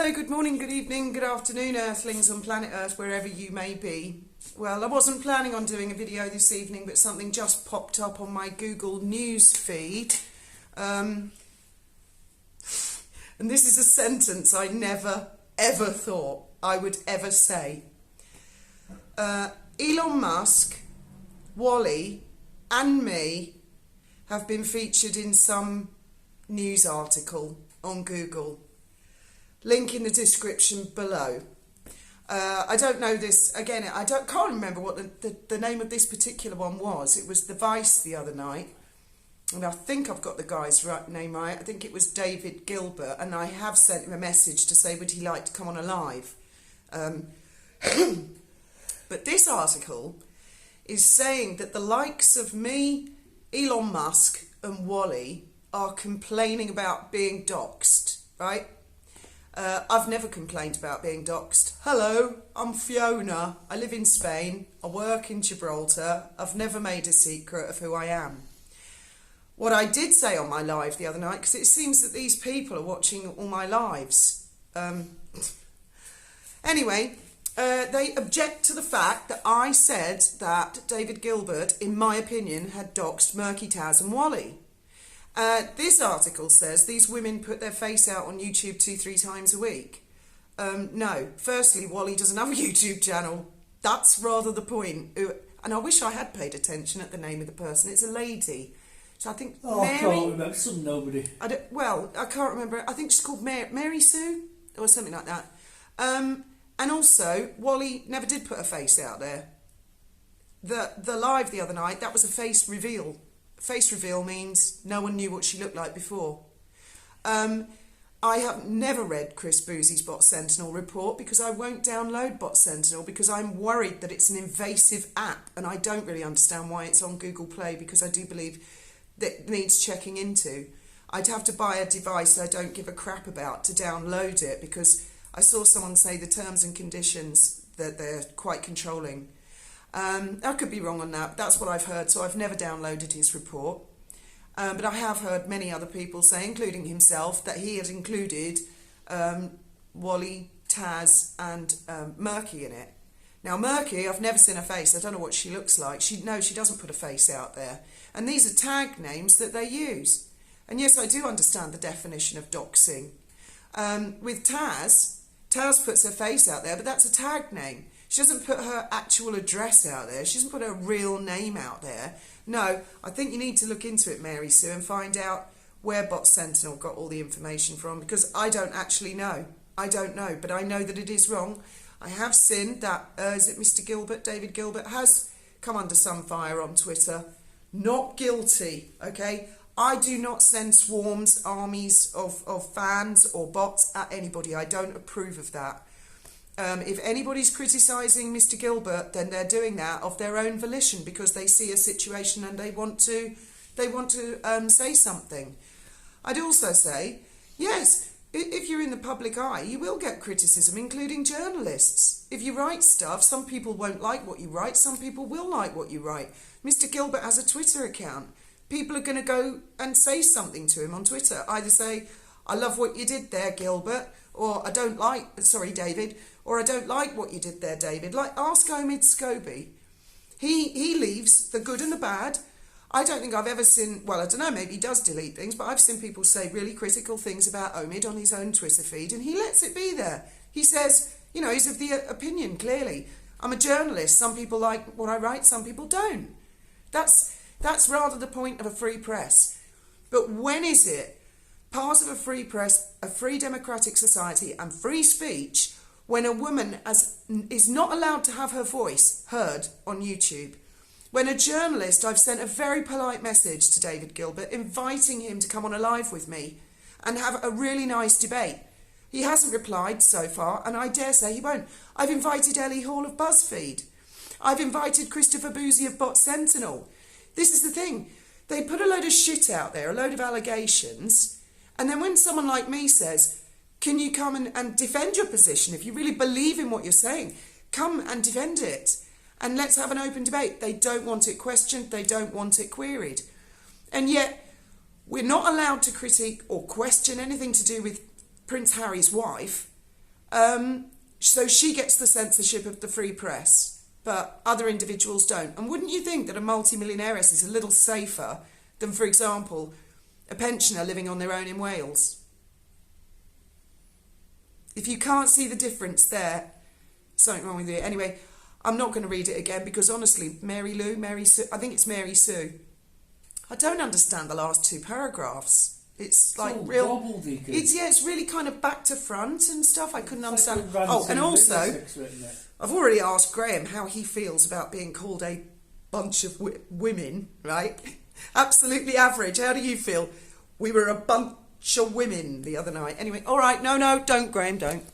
Hello, good morning, good evening, good afternoon, Earthlings on planet Earth, wherever you may be. Well, I wasn't planning on doing a video this evening, but something just popped up on my Google News feed. And this is a sentence I never, ever thought I would ever say. Elon Musk, Wally, and me have been featured in some news article on Google. Link in the description below. I don't know this, again, can't remember what the name of this particular one was. It was The Vice the other night, and I think I've got the guy's name right. I think it was David Gilbert, and I have sent him a message to say would he like to come on a live. But this article is saying that the likes of me, Elon Musk and Wally are complaining about being doxxed, right? I've never complained about being doxxed. Hello, I'm Fiona. I live in Spain. I work in Gibraltar. I've never made a secret of who I am. What I did say on my live the other night, because it seems that these people are watching all my lives. Anyway, they object to the fact that I said that David Gilbert, in my opinion, had doxxed Murky Taz and Wally. This article says these women put their face out on YouTube 2-3 times a week. No. Firstly, Wally doesn't have a YouTube channel. That's rather the point. And I wish I had paid attention at the name of the person. It's a lady. So I think Mary... I can't remember. Some nobody. I can't remember. I think she's called Mary Sue or something like that. And also, Wally never did put her face out there. The live the other night, that was a face reveal. Face reveal means no one knew what she looked like before. I have never read Chris Boozy's Bot Sentinel report because I won't download Bot Sentinel because I'm worried that it's an invasive app and I don't really understand why it's on Google Play because I do believe that it needs checking into. I'd have to buy a device I don't give a crap about to download it because I saw someone say the terms and conditions that they're quite controlling. I could be wrong on that, but that's what I've heard, so I've never downloaded his report. But I have heard many other people say, including himself, that he has included Wally, Taz and Murky in it. Now, Murky, I've never seen her face. I don't know what she looks like. She doesn't put a face out there. And these are tag names that they use. And yes, I do understand the definition of doxing. With Taz puts her face out there, but that's a tag name. She doesn't put her actual address out there. She doesn't put her real name out there. No, I think you need to look into it, Mary Sue, and find out where Bot Sentinel got all the information from, because I don't actually know. I don't know, but I know that it is wrong. I have seen that, is it Mr. Gilbert, David Gilbert, has come under some fire on Twitter. Not guilty, okay? I do not send swarms, armies of fans or bots at anybody. I don't approve of that. If anybody's criticising Mr. Gilbert, then they're doing that of their own volition because they see a situation and they want to say something. I'd also say, yes, if you're in the public eye, you will get criticism, including journalists. If you write stuff, some people won't like what you write, some people will like what you write. Mr. Gilbert has a Twitter account. People are going to go and say something to him on Twitter. Either say, I love what you did there, Gilbert, or I don't like, sorry, David, or I don't like what you did there, David. Like, ask Omid Scobie. He leaves the good and the bad. I don't think I've ever seen, well, I don't know, maybe he does delete things, but I've seen people say really critical things about Omid on his own Twitter feed, and he lets it be there. He says, you know, he's of the opinion, clearly. I'm a journalist. Some people like what I write, some people don't. That's rather the point of a free press. But when is it part of a free press, a free democratic society and free speech when a woman is not allowed to have her voice heard on YouTube? When a journalist, I've sent a very polite message to David Gilbert inviting him to come on a live with me and have a really nice debate. He hasn't replied so far, and I dare say he won't. I've invited Ellie Hall of BuzzFeed. I've invited Christopher Boozy of Bot Sentinel. This is the thing. They put a load of shit out there, a load of allegations, and then when someone like me says, can you come and defend your position? If you really believe in what you're saying, come and defend it. And let's have an open debate. They don't want it questioned. They don't want it queried. And yet, we're not allowed to critique or question anything to do with Prince Harry's wife. So she gets the censorship of the free press, but other individuals don't. And wouldn't you think that a multi-millionairess is a little safer than, for example, a pensioner living on their own in Wales? If you can't see the difference there, something wrong with you. Anyway, I'm not going to read it again because honestly, Mary Sue, I think it's Mary Sue. I don't understand the last two paragraphs. It's like real. It's really kind of back to front and stuff. I couldn't understand. Oh, and also, I've already asked Graham how he feels about being called a bunch of women. Right? Absolutely average. How do you feel? We were a bunch of women the other night. Anyway, all right. No, don't, Graham, don't.